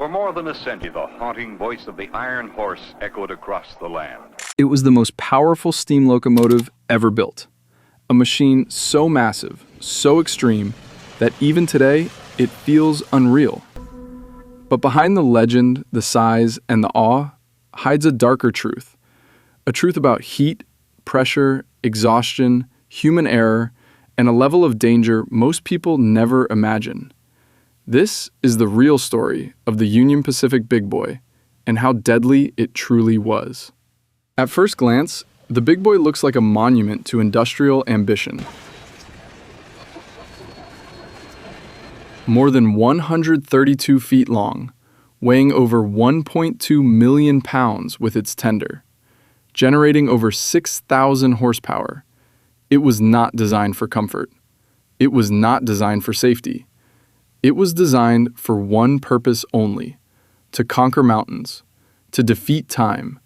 For more than a century, the haunting voice of the iron horse echoed across the land. It was the most powerful steam locomotive ever built. A machine so massive, so extreme, that even today, it feels unreal. But behind the legend, the size, and the awe hides a darker truth. A truth about heat, pressure, exhaustion, human error, and a level of danger most people never imagine. This is the real story of the Union Pacific Big Boy and how deadly it truly was. At first glance, the Big Boy looks like a monument to industrial ambition. More than 132 feet long, weighing over 1.2 million pounds with its tender, generating over 6,000 horsepower, it was not designed for comfort. It was not designed for safety. It was designed for one purpose only: to conquer mountains, to defeat time,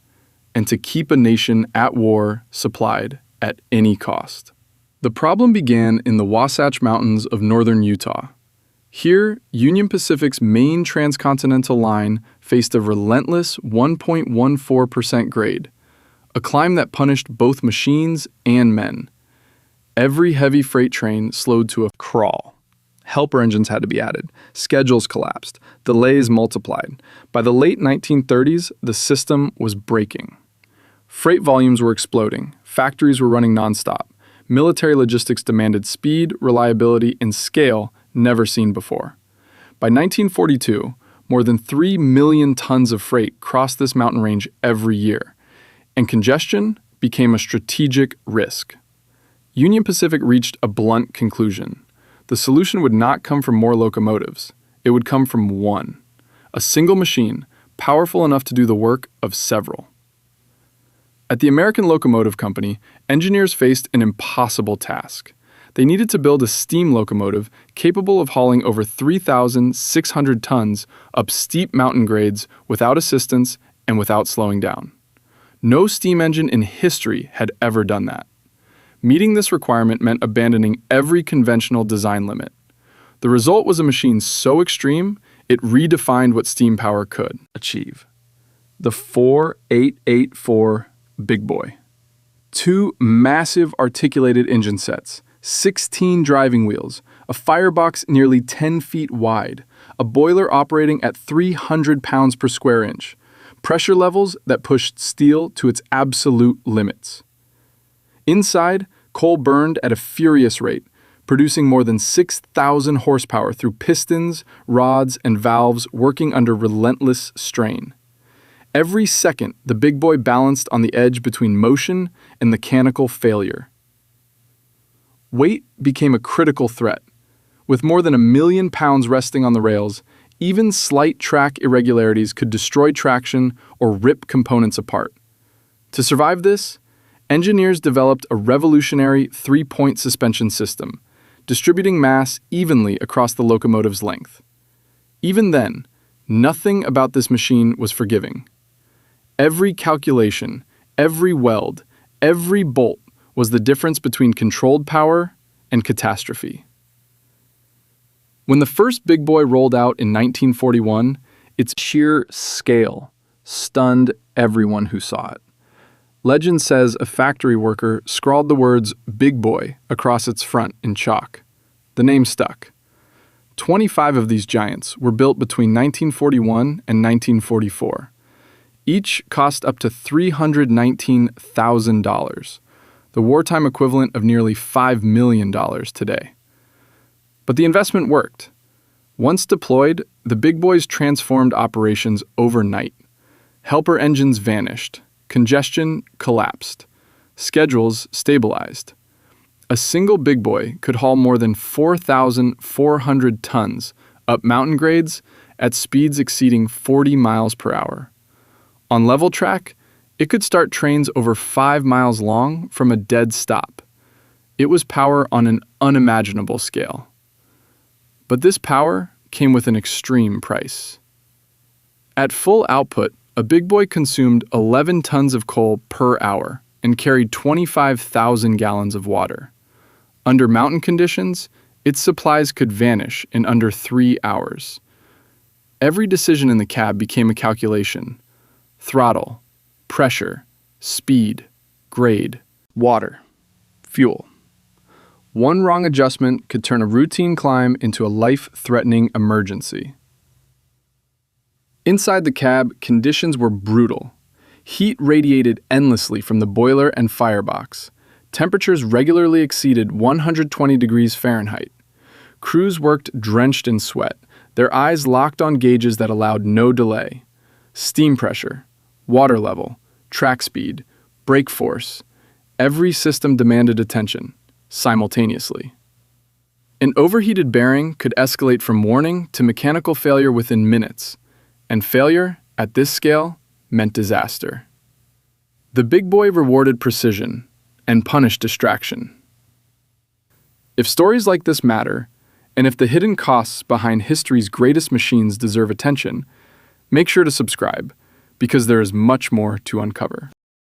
and to keep a nation at war supplied at any cost. The problem began in the Wasatch Mountains of northern Utah. Here, Union Pacific's main transcontinental line faced a relentless 1.14% grade, a climb that punished both machines and men. Every heavy freight train slowed to a crawl. Helper engines had to be added. Schedules collapsed. Delays multiplied. By the late 1930s, the system was breaking. Freight volumes were exploding. Factories were running nonstop. Military logistics demanded speed, reliability, and scale never seen before. By 1942, more than 3 million tons of freight crossed this mountain range every year, and congestion became a strategic risk. Union Pacific reached a blunt conclusion. The solution would not come from more locomotives. It would come from one, a single machine, powerful enough to do the work of several. At the American Locomotive Company, engineers faced an impossible task. They needed to build a steam locomotive capable of hauling over 3,600 tons up steep mountain grades without assistance and without slowing down. No steam engine in history had ever done that. Meeting this requirement meant abandoning every conventional design limit. The result was a machine so extreme, it redefined what steam power could achieve. The 4884 Big Boy. 2 massive articulated engine sets, 16 driving wheels, a firebox nearly 10 feet wide, a boiler operating at 300 pounds per square inch, pressure levels that pushed steel to its absolute limits. Inside, coal burned at a furious rate, producing more than 6,000 horsepower through pistons, rods, and valves working under relentless strain. Every second, the Big Boy balanced on the edge between motion and mechanical failure. Weight became a critical threat. With more than 1 million pounds resting on the rails, even slight track irregularities could destroy traction or rip components apart. To survive this, engineers developed a revolutionary 3-point suspension system, distributing mass evenly across the locomotive's length. Even then, nothing about this machine was forgiving. Every calculation, every weld, every bolt was the difference between controlled power and catastrophe. When the first Big Boy rolled out in 1941, its sheer scale stunned everyone who saw it. Legend says a factory worker scrawled the words "Big Boy" across its front in chalk. The name stuck. 25 of these giants were built between 1941 and 1944. Each cost up to $319,000, the wartime equivalent of nearly $5 million today. But the investment worked. Once deployed, the Big Boys transformed operations overnight. Helper engines vanished. Congestion collapsed. Schedules stabilized. A single Big Boy could haul more than 4,400 tons up mountain grades at speeds exceeding 40 miles per hour. On level track, it could start trains over 5 miles long from a dead stop. It was power on an unimaginable scale. But this power came with an extreme price. At full output, a Big Boy consumed 11 tons of coal per hour and carried 25,000 gallons of water. Under mountain conditions, its supplies could vanish in under 3 hours. Every decision in the cab became a calculation. Throttle, pressure, speed, grade, water, fuel. One wrong adjustment could turn a routine climb into a life-threatening emergency. Inside the cab, conditions were brutal. Heat radiated endlessly from the boiler and firebox. Temperatures regularly exceeded 120 degrees Fahrenheit. Crews worked drenched in sweat, their eyes locked on gauges that allowed no delay. Steam pressure, water level, track speed, brake force. Every system demanded attention, simultaneously. An overheated bearing could escalate from warning to mechanical failure within minutes, and failure, at this scale, meant disaster. The big boy rewarded precision and punished distraction. If stories like this matter, and if the hidden costs behind history's greatest machines deserve attention, make sure to subscribe, because there is much more to uncover.